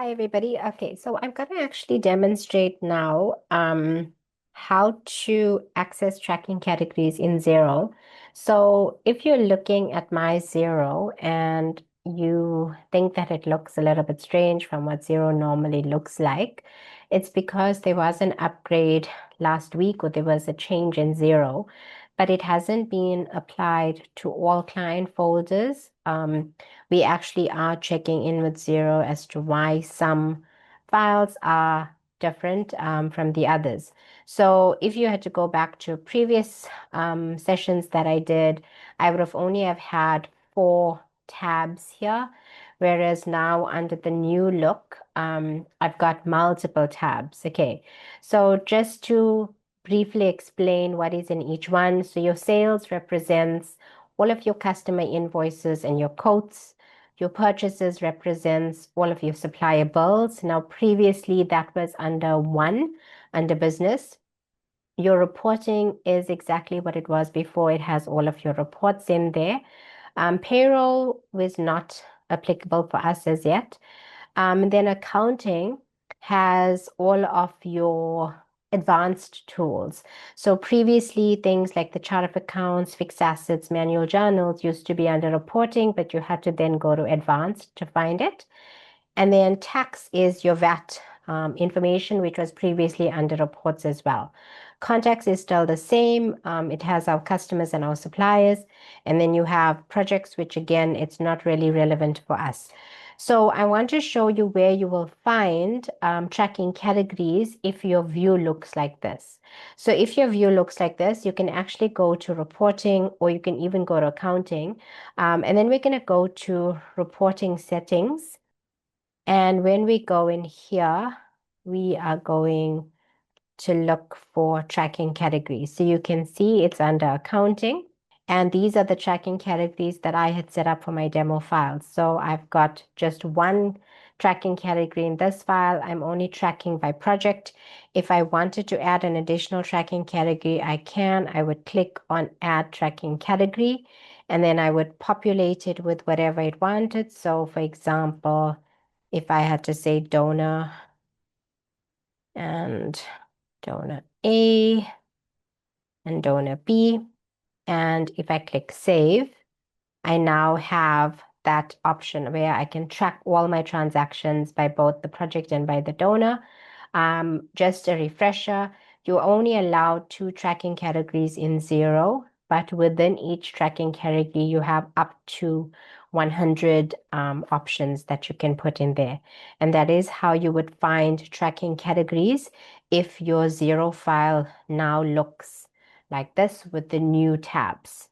Hi, everybody. Okay, so I'm going to actually demonstrate now how to access tracking categories in Xero. So if you're looking at my Xero and you think that it looks a little bit strange from what Xero normally looks like, it's because there was an upgrade last week or there was a change in Xero, but it hasn't been applied to all client folders. We actually are checking in with Xero as to why some files are different from the others. So if you had to go back to previous sessions that I did, I would have only have had 4 tabs here, whereas now under the new look, I've got multiple tabs. Okay, so just to briefly explain what is in each one. So your sales represents all of your customer invoices and your quotes. Your purchases represents all of your supplier bills. Now, previously that was under one, under business. Your reporting is exactly what it was before. It has all of your reports in there. Payroll was not applicable for us as yet. Then accounting has all of your advanced tools. So previously, things like the chart of accounts, fixed assets, manual journals used to be under reporting, but you had to then go to advanced to find it. And then tax is your VAT information, which was previously under reports as well. Contacts is still the same. It has our customers and our suppliers. And then you have projects, which again, it's not really relevant for us. So I want to show you where you will find tracking categories if your view looks like this. So if your view looks like this, you can actually go to reporting or you can even go to accounting. And then we're going to go to reporting settings. And when we go in here, we are going to look for tracking categories. So you can see it's under accounting. And these are the tracking categories that I had set up for my demo files. So I've got just one tracking category in this file. I'm only tracking by project. If I wanted to add an additional tracking category, I can. I would click on add tracking category, and then I would populate it with whatever it wanted. So for example, if I had to say donor and donor A and donor B, and if I click save, I now have that option where I can track all my transactions by both the project and by the donor. Just a refresher, you're only allowed 2 tracking categories in Xero, but within each tracking category, you have up to 100 options that you can put in there. And that is how you would find tracking categories if your Xero file now looks like this with the new tabs.